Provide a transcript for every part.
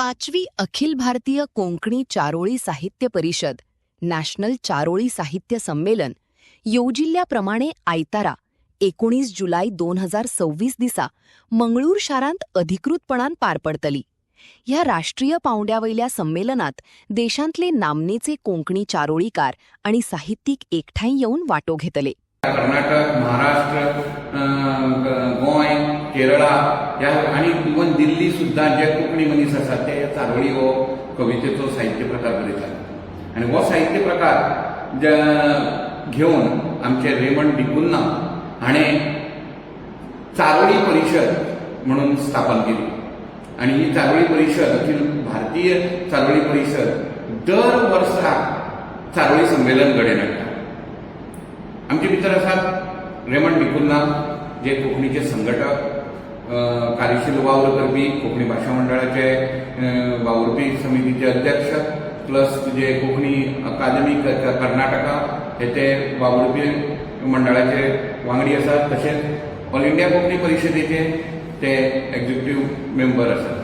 5वी अखिल भारतीय कोंकणी चारोळी साहित्य परिषद नॅशनल चारोळी साहित्य संमेलन येवजिल्ल्याप्रमाणे आयतारा 19 जुलै 2026 दिसा मंगळूर शारांत अधिकृतपणान पार पडतली। ह्या राष्ट्रीय पांवड्यावयल्या संमेलनात देशांतले नामनेचे कोंकणी चारोळीकार आणि साहित्यिक एकठांय येवन वाटो घेतले। कर्नाटक, महाराष्ट्र, गोंय, केरळा आणि इवन दिल्ली सुद्धा जे कोंकणी मनीस आसात ते चारोळी हो कवितेचो साहित्य प्रकार बरयतात। आणि हो साहित्य प्रकार घेऊन आमचे रेमंड डिकुन्ना हाणें चारोळी परिषद म्हणून स्थापन केली। आणि ही चारोळी परिषद अखिल भारतीय चारोळी परिषद दर वर्साक चारोळी संमेलन घडोवन हाडटा। आमचे भितर आसात रेमंड डिकुन्ना जे कोंकणीचे संघटक, कार्यशील वावर करपी, कोंकणी भाशा मंडळाचे वावुरपी समितीचे अध्यक्ष, प्लस जे कोंकणी अकादमी कर्नाटका हे वावुरपी मंडळाचे वांगडी आसात। तशेंच ऑल इंडिया कोंकणी परिशदेचे ते एक्झिक्युटिव्ह मेंबर आसात।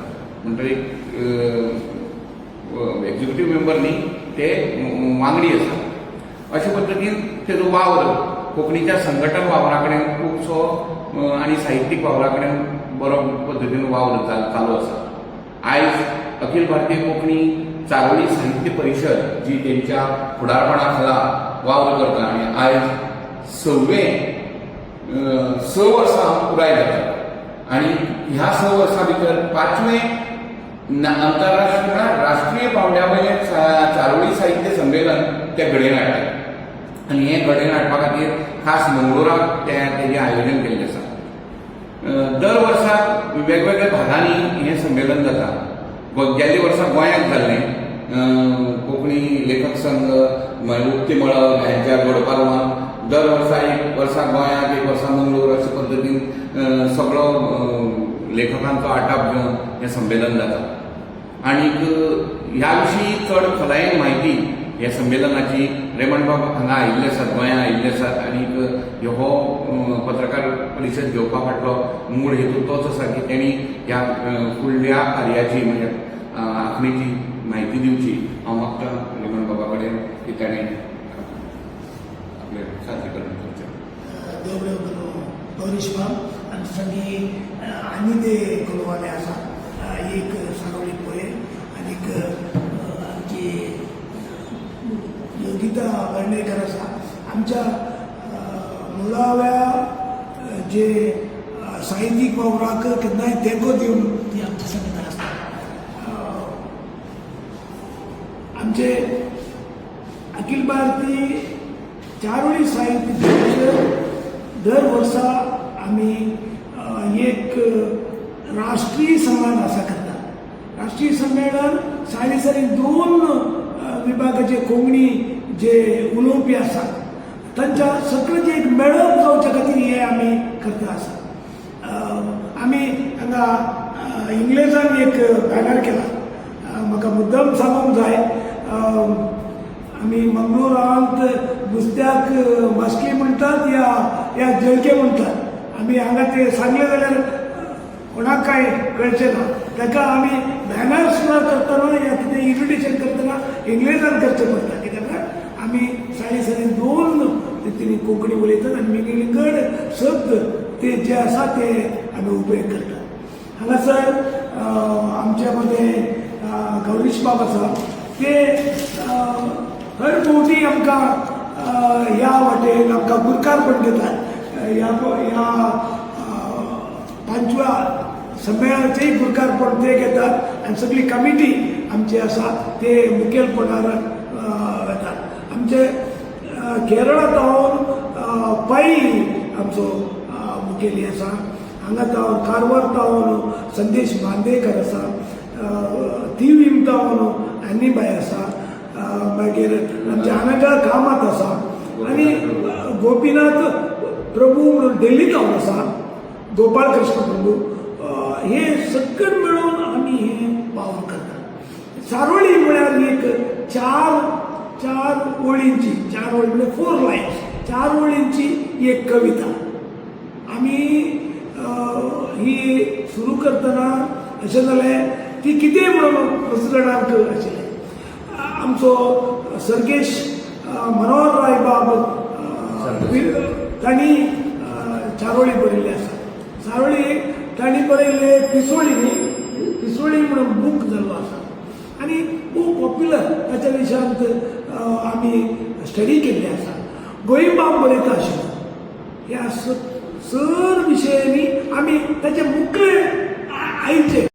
म्हणटकीर एक्झिक्युटिव्ह मेंबर न्ही, ते वांगडी आसात। अशा पद्दतीन तेजो वावर कोंकणीच्या संघटन वावरा कडेन खूबसो आणि साहित्यीक वावरा कडेन बरो पद्दतीन वावर चालू आसा। आयज अखिल भारतीय कोंकणी चारोळी साहित्य परिषद जी तेंच्या फुडारपणा खाला वावर करता आणि आयज 6 वर्सां पुराय जातात। आणि ह्या 6 वर्सां भितर 5वें आंतरराष्ट्रीय राष्ट्रीय पांवड्यावयलें चारोळी साहित्य संमेलन ते घडोवन हाडटात। आणि हे घडोवन हाडपा खातीर खास मंगळुराक तेजें आयोजन केल्लें आसा। दर वर्साक वेगवेगळ्या भागांनी हें संमेलन जाता। गेल्ल्या वर्सा गोंयांत जाल्लें कोंकणी लेखक संघ, उक्ती मळब ह्यांच्या घडपालवान दर वर्सा गोंयांत, एक वर्सा मंगळूर अशे पद्दतीन सगळो लेखकांचो आटाप घेवन हें संमेलन जाता। आनीक ह्या विशीं चड खोलायेन म्हायती ह्या संमेलनाची रेमंड बाब हांगा आयिल्ले आसात, गोंयांत आयिल्ले आसात। आनीक हो पत्रकार परिशद घेवपा फाटलो मूळ हेतू तोच आसा की तेणी ह्या फुडल्या कार्याची म्हणजे आंखणीची म्हायती दिवची। हांव मागता रेमंड बाबा कडेन की ताणें आपलें सादरीकरण करचें। देव गौरीश बाब आनी सगळी आनी ते कळवाले आसा। एक सारोळी पोएम आनीक आमची योगिता वर्णेकर आसा। आमच्या मुळाव्या जे साहित्यीक वावराक केन्नाय तेंको दिवन ती आमच्या संगीतान आसता। आमचे अखिल भारतीय चारोळी साहित्य परिषद दर वर्सा आमी एक राष्ट्रीय सम्मेलन आसा करता। राष्ट्रीय संमेलन साली 2 विभागाचे कोंकणी जे उलोवपी आसात तांच्या सगळें एक मेळप जावचे खातीर हे आमी करता आसा। आमी हांगा इंग्लिशान एक बॅनर केला। म्हाका मुद्दम सांगूंक जाय, आमी मंगळुरांत नुस्त्याक मास्की म्हणटात या जळके म्हणटात। आमी हांगा ते सांगले जाल्यार कोणाक काय कळचें ना। ताका आमी बॅनर सुद्दां करतना या कितें इन्विटेशन करतना इंग्लिशान करचें पडटा, कित्याक आमी साली 2 रितींनी कोंकणी उलयतात आनी वेगवेगळे शब्द ते जे आसा ते आमी उपेग करतात। हांगासर आमच्या मदें गौरीश बाब आसा, ते हर फावटी आमकां ह्या वाटेन आमकां गुरकारपण दितात। ह्या 5व्या संमेलनाचेय गुरकारपण ते घेतात आनी सगळी कमिटी आमची आसा ते मुखेलपणान वतात। आमचे केरळा तावन पै आमचो मुखेली आसा। हांगा तावन कारवार तावन संदेश बांदेकर आसा। तिवीम तावन आनीबाई आसा। मागीर आमचे अनगा कामत आसा आनी गोपीनाथ प्रभू म्हणून दिल्ली तावन आसा, गोपाळ कृष्ण प्रभू। हे सगळे मिळून आमी हे वावर करतात। चारोळी म्हळ्यार एक 4 ओळींची, 4 ओळी म्हणजे 4 लायन्स, 4 ओळींची एक कविता। आमी ही सुरू करतना अशें जालें ती कितेंय म्हणून प्रचलनाक आशिल्लें. आमचो सर्गेश मनोहर राय बाब तांणी चारोळी बरयल्ली आसा. चारोळी तांणी बरयल्ले पिसोळी म्हणून बूक जाल्लो आसा आनी खूब पॉप्युलर ताच्या विशयांत आमी स्टडी केल्ली आसा. गोविंदबाब बरयता आशिल्लो. ह्या सर विशयांनी आमी ताचे मुखेल आयचे